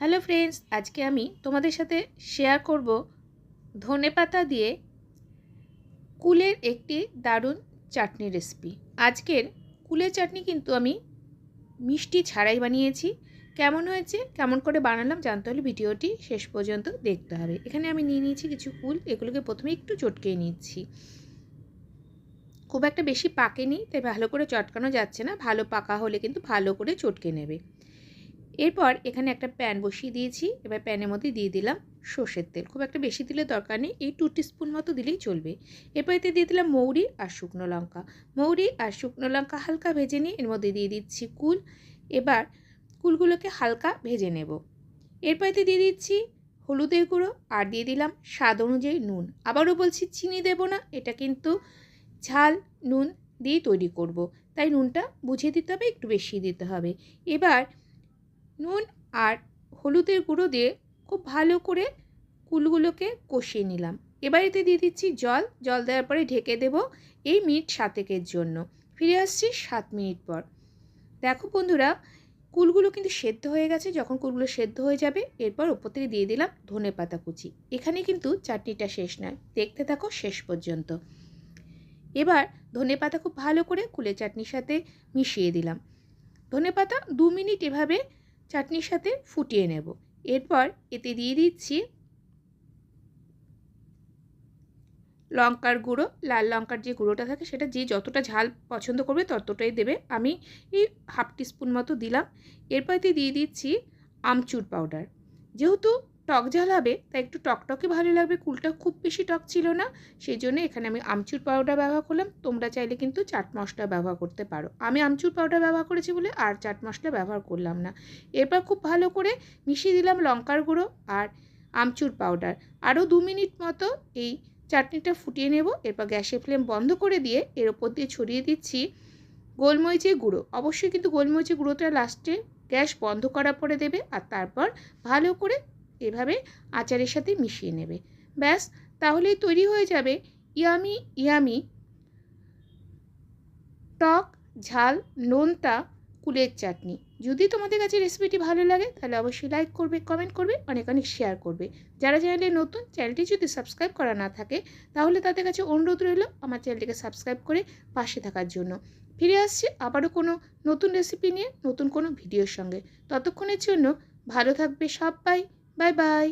Hello friends, আজকে আমি তোমাদের সাথে শেয়ার করব ধনেপাতা দিয়ে কুলের একটি দারুণ চাটনি রেসিপি। আজকের কুলের চাটনি কিন্তু আমি মিষ্টি ছাড়াই বানিয়েছি। কেমন হয়েছে, কেমন করে বানালাম জানতে হলে ভিডিওটি শেষ পর্যন্ত দেখতে হবে। এখানে আমি নিয়ে নিয়েছি কিছু কুল, এগুলোকে প্রথমে একটু চটকে নিচ্ছি। খুব একটা বেশি পাকেনি, তাই ভালো করে চটকানো যাচ্ছে না। ভালো পাকা হলে কিন্তু ভালো করে চটকে নেবে। এরপর এখানে একটা প্যান বসিয়ে দিয়েছি। এবার প্যানের মধ্যে দিয়ে দিলাম সর্ষের তেল। খুব একটা বেশি দিলে দরকার নেই, এই 2 টিস্পুন মতো দিলেই চলবে। এরপর এতে দিয়ে দিলাম মৌরি আর শুকনো লঙ্কা। মৌরি আর শুকনো লঙ্কা হালকা ভেজে নিয়ে এর মধ্যে দিয়ে দিচ্ছি কুল। এবার কুলগুলোকে হালকা ভেজে নেব। এরপর এতে দিয়ে দিচ্ছি হলুদের গুঁড়ো আর দিয়ে দিলাম স্বাদ অনুযায়ী নুন। আবারও বলছি, চিনি দেব না, এটা কিন্তু ঝাল নুন দিয়েই তৈরি করব, তাই নুনটা বুঝে দিতে হবে, একটু বেশি দিতে হবে। এবার নুন আর হলুদের গুঁড়ো দিয়ে খুব ভালো করে কুলগুলোকে কষিয়ে নিলাম। এবার এতে দিয়ে দিচ্ছি জল। জল দেওয়ার পরে ঢেকে দেব এই মিনিট 7 জন্য। ফিরে আসছি 7 মিনিট পর। দেখো বন্ধুরা, কুলগুলো কিন্তু সেদ্ধ হয়ে গেছে। যখন কুলগুলো সেদ্ধ হয়ে যাবে, এরপর ওপর থেকে দিয়ে দিলাম ধনেপাতা কুচি। এখানে কিন্তু চাটনিটা শেষ নয়, দেখতে থাকো শেষ পর্যন্ত। এবার ধনেপাতা খুব ভালো করে কুলের চাটনির সাথে মিশিয়ে দিলাম। ধনেপাতা 2 মিনিট এভাবে চাটনির সাথে ফুটিয়ে নেব। এরপর এতে দিয়ে দিচ্ছি লঙ্কার গুঁড়ো। লাল লঙ্কার যে গুঁড়োটা থাকে সেটা যে যতটা ঝাল পছন্দ করবে ততটাই দেবে। আমি এই 1/2 টিস্পুন মতো দিলাম। এরপর এতে দিয়ে দিচ্ছি আমচুর পাউডার। যেহেতু টক ঝাল হবে তাই একটু টকটকে ভালো লাগবে, কুলটা খুব বেশি টক ছিল না, সেই জন্য এখানে আমি আমচুর পাউডার ব্যবহার করলাম। তোমরা চাইলে কিন্তু চাট মশলা ব্যবহার করতে পারো। আমি আমচুর পাউডার ব্যবহার করেছি বলে আর চাট মশলা ব্যবহার করলাম না। এরপর খুব ভালো করে মিশিয়ে দিলাম লঙ্কার গুঁড়ো আর আমচুর পাউডার। আরও 2 মিনিট মতো এই চাটনিটা ফুটিয়ে নেব। এরপর গ্যাসের ফ্লেম বন্ধ করে দিয়ে এর ওপর দিয়ে ছড়িয়ে দিচ্ছি গোলমরিচের গুঁড়ো। অবশ্যই কিন্তু গোলমরিচের গুঁড়োটা লাস্টে গ্যাস বন্ধ করার পরে দেবে, আর তারপর ভালো করে এভাবে আচারের সাথে মিশিয়ে নেবে। ব্যাস, তাহলেই তৈরি হয়ে যাবে ইয়ামি ইয়ামি টক ঝাল নোনতা কুলের চাটনি। যদি তোমাদের কাছে রেসিপিটি ভালো লাগে তাহলে অবশ্যই লাইক করবে, কমেন্ট করবে, অনেক অনেক শেয়ার করবে। যারা চ্যানেলে নতুন, চ্যানেলটি যদি সাবস্ক্রাইব করা না থাকে তাহলে তাদের কাছে অনুরোধ রইল আমার চ্যানেলটিকে সাবস্ক্রাইব করে পাশে থাকার জন্য। ফিরে আসছি আবারও কোনো নতুন রেসিপি নিয়ে, নতুন কোনো ভিডিওর সঙ্গে। ততক্ষণের জন্য ভালো থাকবে সবাই। Bye bye.